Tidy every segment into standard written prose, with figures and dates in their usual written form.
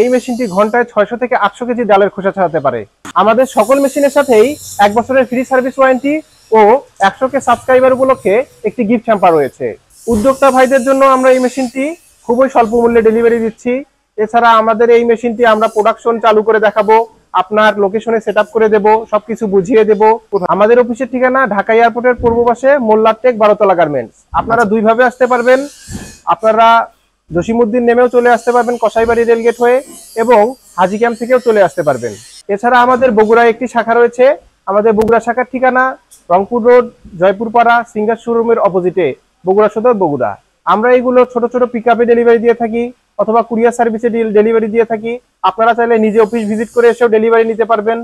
এই মেশিনটি ঘন্টায় 600 থেকে 800 কেজি ডালের খোসা ছাড়াতে পারে। আমাদের সকল মেশিনের সাথেই 1 বছরের ফ্রি সার্ভিস ওয়ারেন্টি ও 100 কে সাবস্ক্রাইবার উপলক্ষে একটি গিফট হ্যাম্পার রয়েছে। উদ্যোক্তা ভাইদের জন্য আমরা এই মেশিনটি খুবই স্বল্প মূল্যে ডেলিভারি দিচ্ছি। এছাড়া আমাদের এই মেশিনটি আমরা প্রোডাকশন চালু করে দেখাবো, আপনার লোকেশনে সেটআপ করে দেব, সবকিছু বুঝিয়ে দেব। আমাদের অফিসের ঠিকানা ঢাকা এয়ারপোর্টের পূর্ব পাশে মোল্লারটেক 12তলা গার্মেন্টস। আপনারা দুইভাবে আসতে পারবেন। আপনারা জসিমউদ্দিন নেমেও চলে আসতে পারবেন কসাইবাড়ি রেলগেট হয়ে, এবং হাজি ক্যাম্প থেকেও চলে আসতে পারবেন। এছাড়া আমাদের বগুড়ায় একটি শাখা রয়েছে। আমাদের বগুড়া শাখার ঠিকানা রংপুর রোড, জয়পুরপাড়া, সিঙ্গার শোরুমের অপোজিটে, বগুড়া সদর, বগুড়া। আমরা এইগুলো ছোট ছোট পিকআপে ডেলিভারি দিয়ে থাকি অথবা কুরিয়ার সার্ভিসে ডেলিভারি দিয়ে থাকি। আপনারা চাইলে নিজে অফিস ভিজিট করে এসেও ডেলিভারি নিতে পারবেন।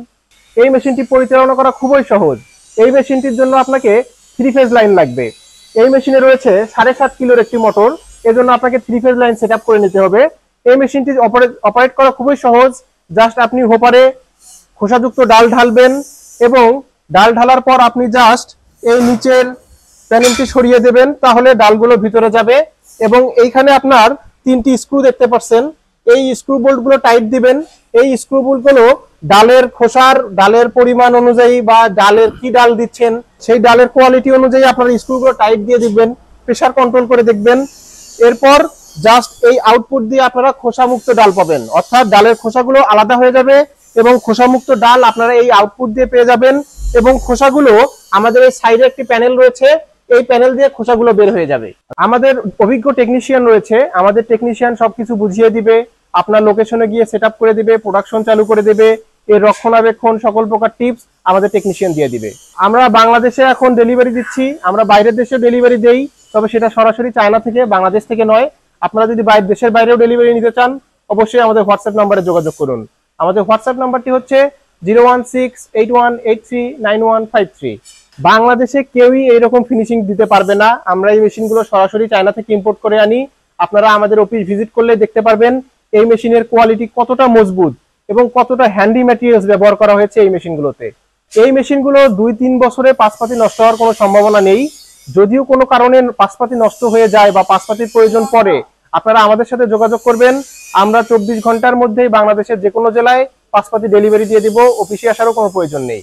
এই মেশিনটি পরিচালনা করা খুবই সহজ। এই মেশিনটির জন্য আপনাকে 3 ফেজ লাইন লাগবে। এই মেশিনে রয়েছে 7.5 কিলোর একটি মোটর, এজন্য আপনাকে 3 ফেজ লাইন সেটআপ করে নিতে হবে। এই মেশিনটি অপারেট করা খুবই সহজ। জাস্ট আপনি হোপারে খোসাযুক্ত ডাল ঢালবেন এবং ডাল ঢালার পর আপনি জাস্ট এই নিচের প্যানেলটি সরিয়ে দেবেন, তাহলে ডালগুলো ভিতরে যাবে। এবং এইখানে আপনার 3টি স্ক্রু দেখতে পাচ্ছেন, এই স্ক্রু বোল্টগুলো টাইট দিবেন। এই স্ক্রু বোল্টগুলো ডালের খোসার ডালের পরিমাণ অনুযায়ী বা ডালের কি ডাল দিচ্ছেন সেই ডালের কোয়ালিটি অনুযায়ী আপনার স্ক্রুগুলো টাইট দিয়ে দিবেন, প্রেসার কন্ট্রোল করে দেখবেন। এরপর জাস্ট এই আউটপুট দিয়ে আপনারা খোসামুক্ত ডাল পাবেন, অর্থাৎ ডালের খোসাগুলো আলাদা হয়ে যাবে এবং খোসামুক্ত ডাল আপনারা এই আউটপুট দিয়ে পেয়ে যাবেন। এবং খোসাগুলো আমাদের এই সাইডে একটি প্যানেল রয়েছে, এই প্যানেল দিয়ে খোসাগুলো বের হয়ে যাবে। আমাদের অভিজ্ঞ টেকনিশিয়ান রয়েছে, আমাদের টেকনিশিয়ান সবকিছু বুঝিয়ে দিবে, আপনার লোকেশনে গিয়ে সেটআপ করে দিবে, প্রোডাকশন চালু করে দেবে, এর রক্ষণাবেক্ষণ সকল প্রকার টিপস আমাদের টেকনিশিয়ান দিয়ে দিবে। আমরা বাংলাদেশে এখন ডেলিভারি দিচ্ছি, আমরা বাইরের দেশেও ডেলিভারি দেই, তবে সেটা সরাসরি চায়না থেকে, বাংলাদেশ থেকে নয়। আপনারা যদি দেশের বাইরেও ডেলিভারি নিতে চান অবশ্যই আমাদের হোয়াটসঅ্যাপ নাম্বারে যোগাযোগ করুন। আমাদের হোয়াটসঅ্যাপ নাম্বারটি হচ্ছে 01681839153। বাংলাদেশে কেউই এইরকম ফিনিশিং দিতে পারবে না। আমরা এই মেশিনগুলো সরাসরি চায়না থেকে ইম্পোর্ট করে আনি। আপনারা আমাদের অফিস ভিজিট করলে দেখতে পারবেন এই মেশিনের কোয়ালিটি কতটা মজবুত এবং কতটা হ্যান্ডি ম্যাটেরিয়ালস ব্যবহার করা হয়েছে এই মেশিনগুলোতে। এই মেশিনগুলো 2-3 বছরে পাশপাতি নষ্ট হওয়ার কোনো সম্ভাবনা নেই। যদিও কোনো কারণে পাশপাতি নষ্ট হয়ে যায় বা পাশপাতির প্রয়োজন পড়ে, আপনারা আমাদের সাথে যোগাযোগ করবেন। আমরা 24 ঘন্টার মধ্যেই বাংলাদেশের যে কোনো জেলায় পাশপাতি ডেলিভারি দিয়ে দিব, অফিসে আসারও কোনো প্রয়োজন নেই।